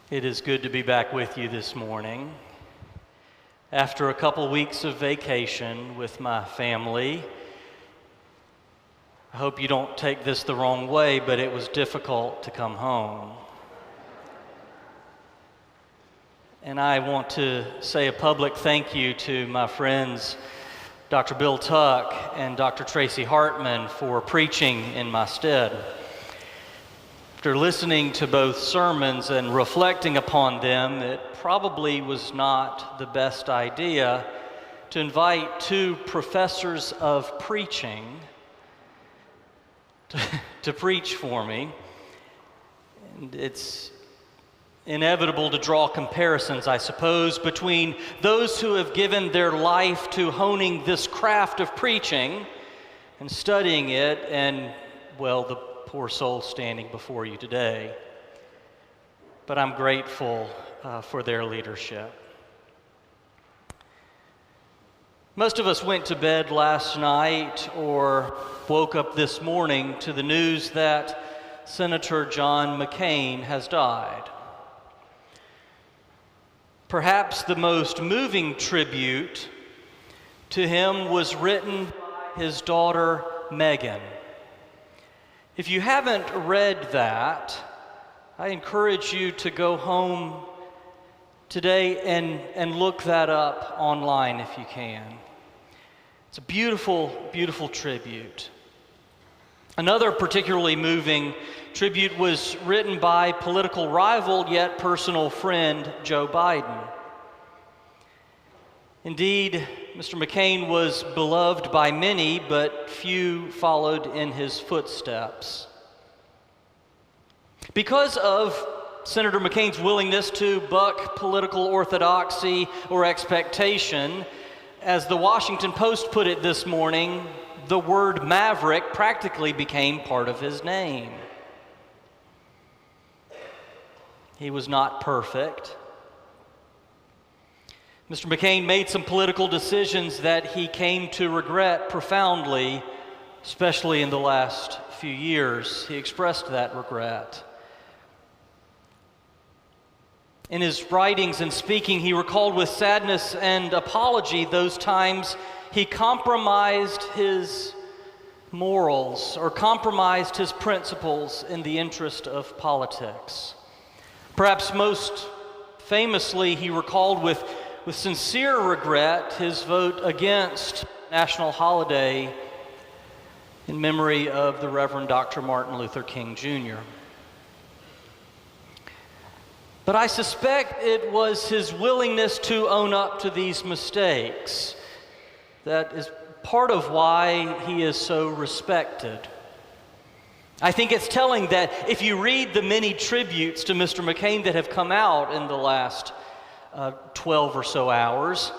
It is good to be back with you this morning. After a couple weeks of vacation with my family, I hope you don't take this the wrong way, but it was difficult to come home. And I want to say a public thank you to my friends, Dr. Bill Tuck and Dr. Tracy Hartman, for preaching in my stead. After listening to both sermons and reflecting upon them, it probably was not the best idea to invite two professors of preaching to preach for me. And it's inevitable to draw comparisons, I suppose, between those who have given their life to honing this craft of preaching and studying it, and, well, the poor soul standing before you today. But I'm grateful for their leadership. Most of us went to bed last night or woke up this morning to the news that Senator John McCain has died. Perhaps the most moving tribute to him was written by his daughter, Megan. If you haven't read that, I encourage you to go home today and look that up online if you can. It's a beautiful, beautiful tribute. Another particularly moving tribute was written by political rival yet personal friend Joe Biden. Indeed, Mr. McCain was beloved by many, but few followed in his footsteps. Because of Senator McCain's willingness to buck political orthodoxy or expectation, as the Washington Post put it this morning, the word maverick practically became part of his name. He was not perfect. Mr. McCain made some political decisions that he came to regret profoundly, especially in the last few years. He expressed that regret. In his writings and speaking, he recalled with sadness and apology those times he compromised his morals or compromised his principles in the interest of politics. Perhaps most famously, he recalled with sincere regret his vote against national holiday in memory of the Reverend Dr. Martin Luther King Jr. But I suspect it was his willingness to own up to these mistakes that is part of why he is so respected. I think it's telling that if you read the many tributes to Mr. McCain that have come out in the last 12 or so hours,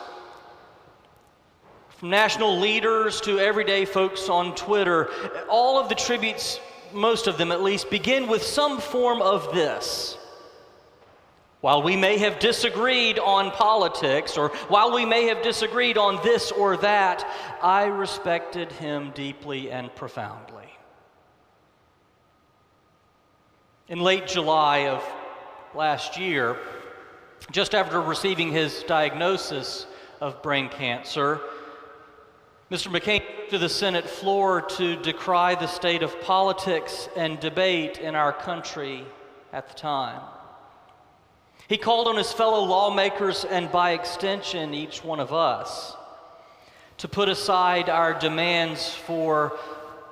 from national leaders to everyday folks on Twitter, all of the tributes, most of them at least, begin with some form of this. While we may have disagreed on politics, or while we may have disagreed on this or that, I respected him deeply and profoundly. In late July of last year, just after receiving his diagnosis of brain cancer, Mr. McCain took to the Senate floor to decry the state of politics and debate in our country at the time. He called on his fellow lawmakers and by extension each one of us to put aside our demands for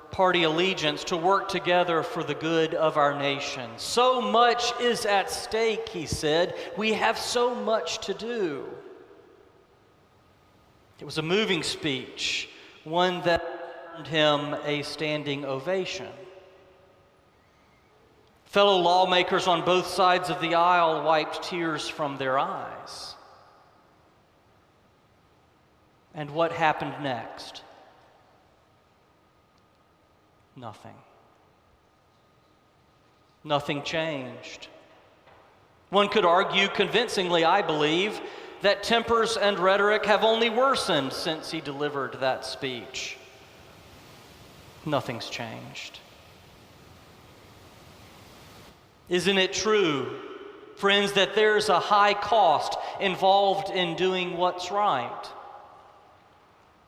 party allegiance, to work together for the good of our nation. So much is at stake, he said. We have so much to do. It was a moving speech, one that earned him a standing ovation. Fellow lawmakers on both sides of the aisle wiped tears from their eyes. And what happened next? Nothing. Nothing changed. One could argue convincingly, I believe, that tempers and rhetoric have only worsened since he delivered that speech. Nothing's changed. Isn't it true friends, that there's a high cost involved in doing what's right.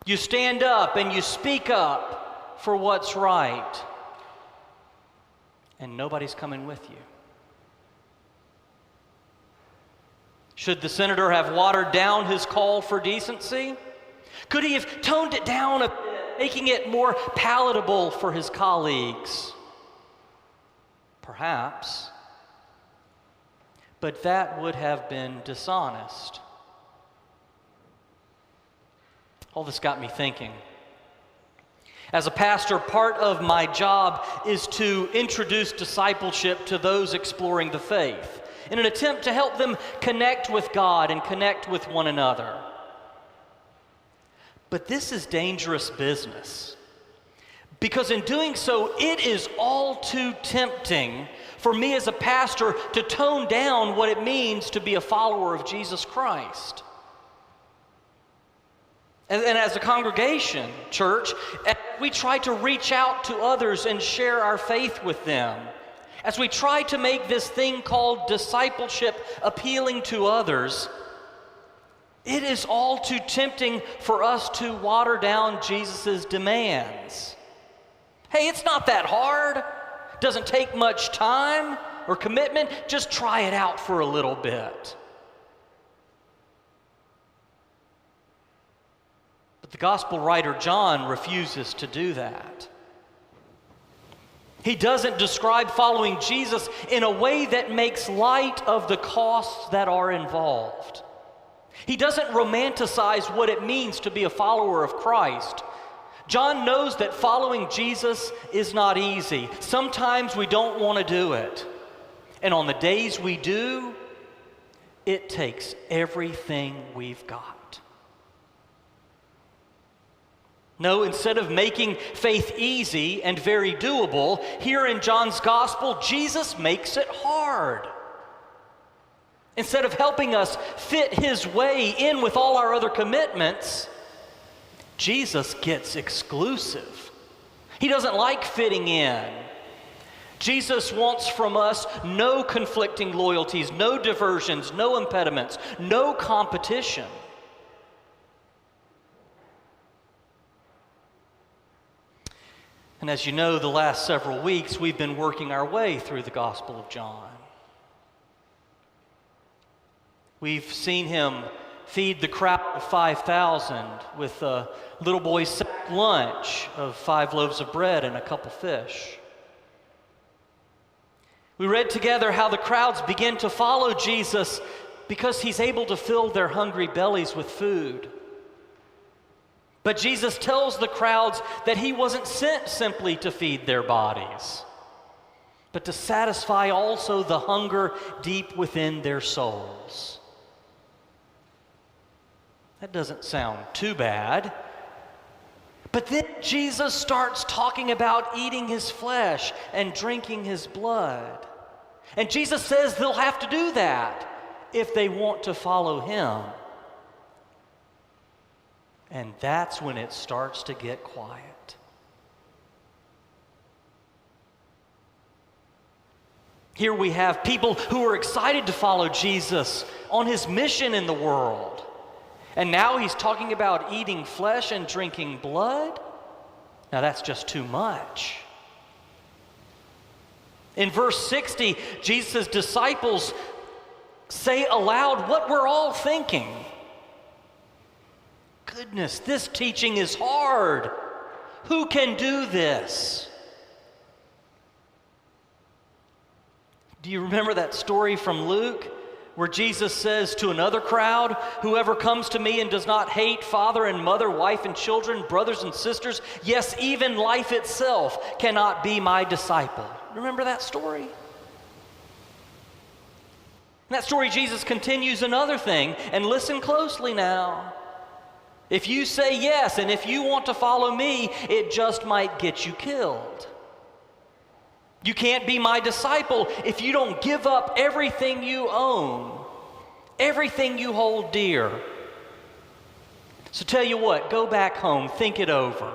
You stand up and you speak up for what's right, and nobody's coming with you. Should the senator have watered down his call for decency? Could he have toned it down a bit, making it more palatable for his colleagues? Perhaps. But that would have been dishonest. All this got me thinking. As a pastor, part of my job is to introduce discipleship to those exploring the faith, in an attempt to help them connect with God and connect with one another. But this is dangerous business, because in doing so, it is all too tempting for me as a pastor to tone down what it means to be a follower of Jesus Christ. And as a congregation, church, we try to reach out to others and share our faith with them. As we try to make this thing called discipleship appealing to others, it is all too tempting for us to water down Jesus' demands. Hey, it's not that hard. Doesn't take much time or commitment. Just try it out for a little bit. But the gospel writer John refuses to do that. He doesn't describe following Jesus in a way that makes light of the costs that are involved. He doesn't romanticize what it means to be a follower of Christ. John knows that following Jesus is not easy. Sometimes we don't want to do it. And on the days we do, it takes everything we've got. No, instead of making faith easy and very doable, here in John's gospel, Jesus makes it hard. Instead of helping us fit his way in with all our other commitments, Jesus gets exclusive. He doesn't like fitting in. Jesus wants from us no conflicting loyalties, no diversions, no impediments, no competition. And as you know, the last several weeks, we've been working our way through the Gospel of John. We've seen him feed the crowd of 5,000 with a little boy's sack lunch of 5 loaves of bread and a couple fish. We read together how the crowds begin to follow Jesus because he's able to fill their hungry bellies with food. But Jesus tells the crowds that he wasn't sent simply to feed their bodies, but to satisfy also the hunger deep within their souls. That doesn't sound too bad. But then Jesus starts talking about eating his flesh and drinking his blood. And Jesus says they'll have to do that if they want to follow him. And that's when it starts to get quiet. Here we have people who are excited to follow Jesus on his mission in the world. And now he's talking about eating flesh and drinking blood? Now that's just too much. In verse 60, Jesus' disciples say aloud what we're all thinking. Goodness, this teaching is hard. Who can do this? Do you remember that story from Luke where Jesus says to another crowd, whoever comes to me and does not hate father and mother, wife and children, brothers and sisters, yes, even life itself, cannot be my disciple. Remember that story? In that story, Jesus continues another thing, and listen closely now. If you say yes, and if you want to follow me, it just might get you killed. You can't be my disciple if you don't give up everything you own, everything you hold dear. So tell you what, go back home, think it over.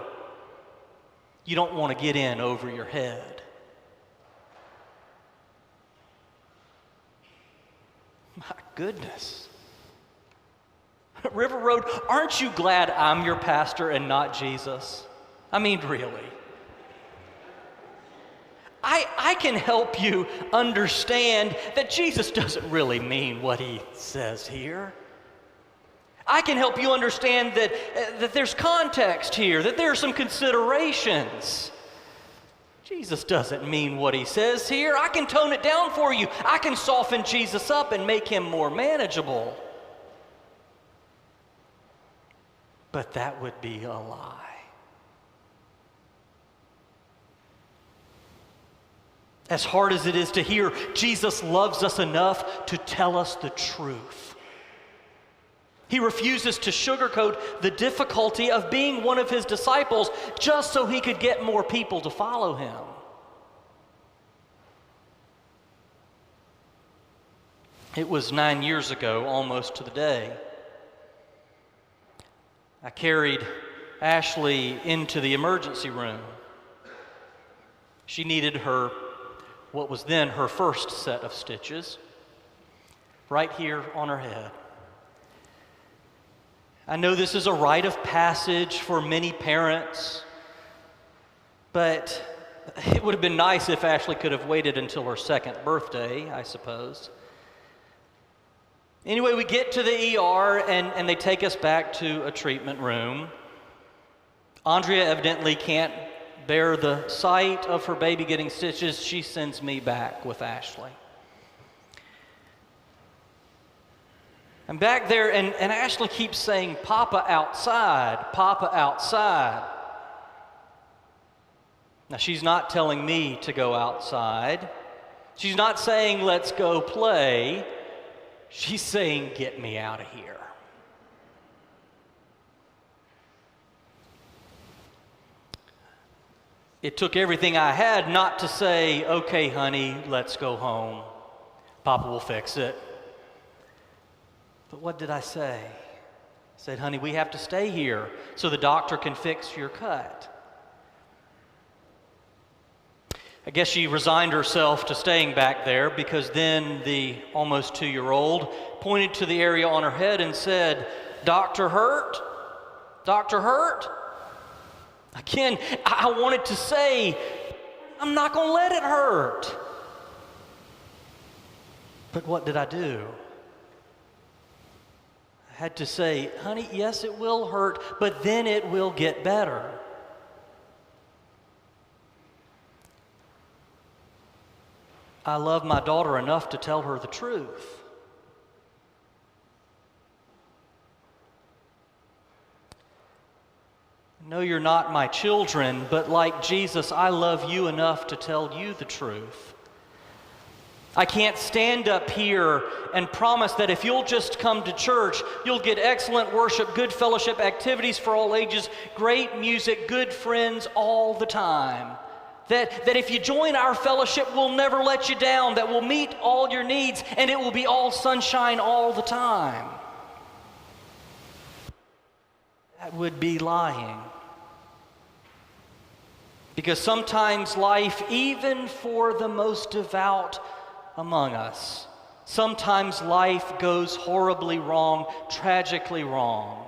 You don't want to get in over your head. My goodness. River Road, aren't you glad I'm your pastor and not Jesus? I mean, really. I can help you understand that Jesus doesn't really mean what he says here. I can help you understand that there's context here, that there are some considerations. Jesus doesn't mean what he says here. I can tone it down for you. I can soften Jesus up and make him more manageable. But that would be a lie. As hard as it is to hear, Jesus loves us enough to tell us the truth. He refuses to sugarcoat the difficulty of being one of his disciples just so he could get more people to follow him. It was 9 years ago, almost to the day. I carried Ashley into the emergency room. She needed what was then her first set of stitches, right here on her head. I know this is a rite of passage for many parents, but it would have been nice if Ashley could have waited until her second birthday, I suppose. Anyway, we get to the ER and they take us back to a treatment room. Andrea evidently can't bear the sight of her baby getting stitches. She sends me back with Ashley. I'm back there, and Ashley keeps saying, "Papa outside, Papa outside." Now, she's not telling me to go outside. She's not saying, "Let's go play." She's saying, "Get me out of here." It took everything I had not to say, "Okay, honey, let's go home. Papa will fix it." But what did I say? I said, "Honey, we have to stay here so the doctor can fix your cut." I guess she resigned herself to staying back there, because then the almost 2-year-old pointed to the area on her head and said, "Doctor hurt? Doctor hurt?" Again, I wanted to say, "I'm not going to let it hurt." But what did I do? I had to say, "Honey, yes, it will hurt, but then it will get better." I love my daughter enough to tell her the truth. No, you're not my children, but like Jesus, I love you enough to tell you the truth. I can't stand up here and promise that if you'll just come to church, you'll get excellent worship, good fellowship, activities for all ages, great music, good friends all the time. That if you join our fellowship, we'll never let you down, that we'll meet all your needs, and it will be all sunshine all the time. That would be lying. Because sometimes life, even for the most devout among us, sometimes life goes horribly wrong, tragically wrong.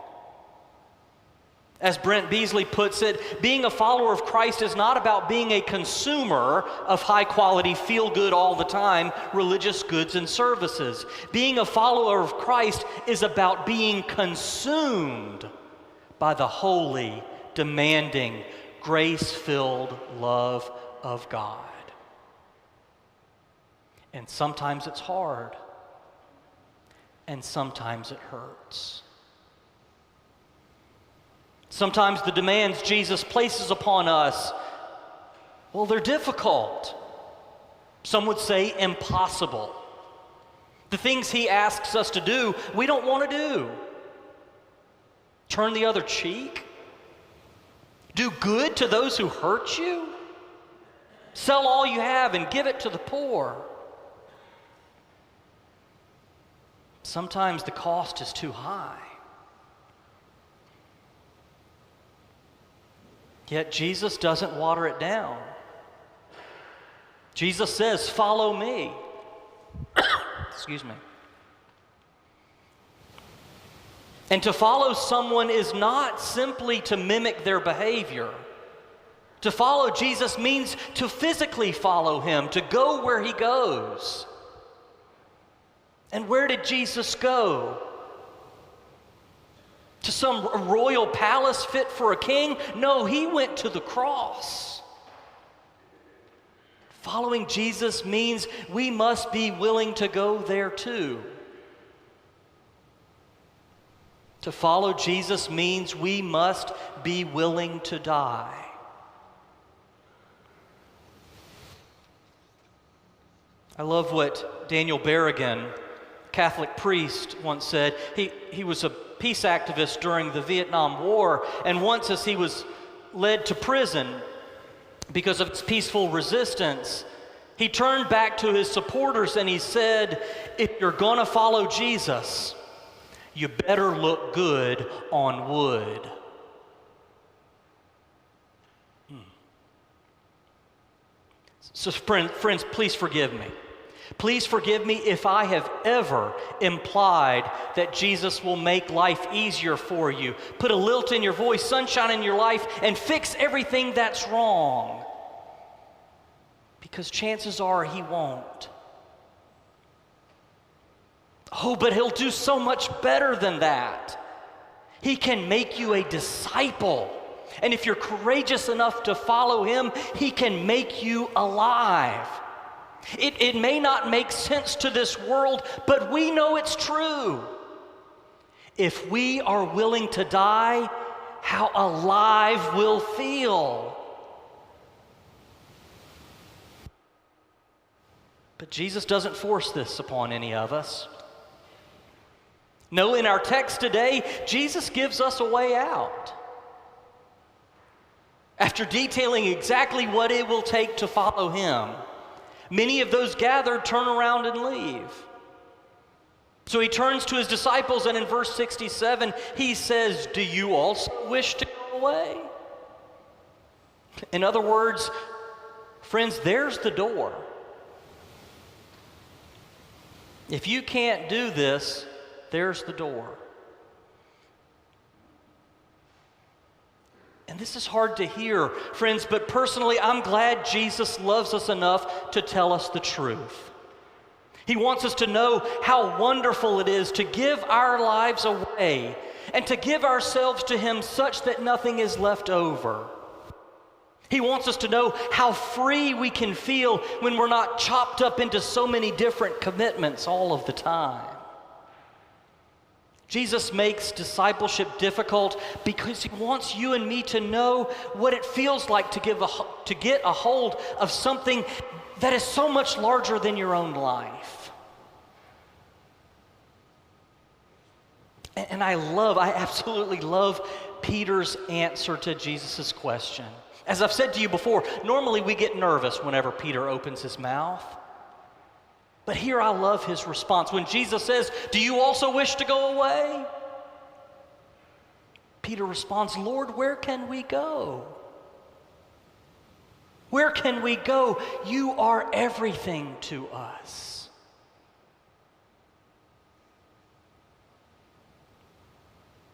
As Brent Beasley puts it, being a follower of Christ is not about being a consumer of high-quality, feel-good all the time religious goods and services. Being a follower of Christ is about being consumed by the holy, demanding, grace-filled love of God. And sometimes it's hard, and sometimes it hurts. Sometimes the demands Jesus places upon us, well, they're difficult. Some would say impossible. The things he asks us to do, we don't want to do. Turn the other cheek. Do good to those who hurt you. Sell all you have and give it to the poor. Sometimes the cost is too high. Yet Jesus doesn't water it down. Jesus says, "Follow me." Excuse me. And to follow someone is not simply to mimic their behavior. To follow Jesus means to physically follow him, to go where he goes. And where did Jesus go? To some royal palace fit for a king? No, he went to the cross. Following Jesus means we must be willing to go there too. To follow Jesus means we must be willing to die. I love what Daniel Berrigan, Catholic priest, once said. He was a peace activist during the Vietnam War, and once as he was led to prison because of its peaceful resistance, he turned back to his supporters and he said, if you're going to follow Jesus, you better look good on wood. So friends, please forgive me. Please forgive me if I have ever implied that Jesus will make life easier for you, put a lilt in your voice, sunshine in your life, and fix everything that's wrong. Because chances are he won't. Oh, but he'll do so much better than that. He can make you a disciple. And if you're courageous enough to follow him, he can make you alive. It may not make sense to this world, but we know it's true. If we are willing to die, how alive we'll feel. But Jesus doesn't force this upon any of us. No, in our text today, Jesus gives us a way out. After detailing exactly what it will take to follow him, many of those gathered turn around and leave. So he turns to his disciples, and in verse 67, he says, do you also wish to go away? In other words, friends, there's the door. If you can't do this, there's the door. And this is hard to hear, friends, but personally, I'm glad Jesus loves us enough to tell us the truth. He wants us to know how wonderful it is to give our lives away and to give ourselves to him such that nothing is left over. He wants us to know how free we can feel when we're not chopped up into so many different commitments all of the time. Jesus makes discipleship difficult because he wants you and me to know what it feels like to get a hold of something that is so much larger than your own life. And I absolutely love Peter's answer to Jesus' question. As I've said to you before, normally we get nervous whenever Peter opens his mouth. But here I love his response. When Jesus says, do you also wish to go away? Peter responds, Lord, where can we go? Where can we go? You are everything to us.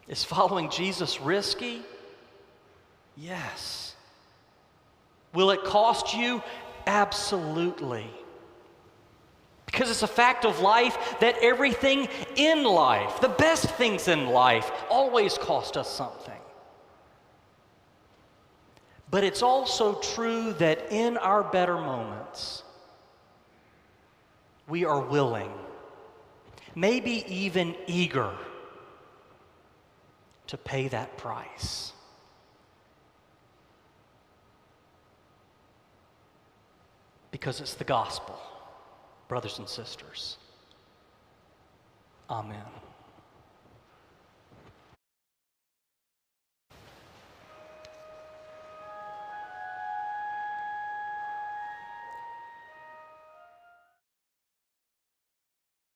Is following Jesus risky? Yes. Will it cost you? Absolutely. Because it's a fact of life that everything in life, the best things in life, always cost us something. But it's also true that in our better moments, we are willing, maybe even eager, to pay that price. Because it's the gospel. Brothers and sisters, amen.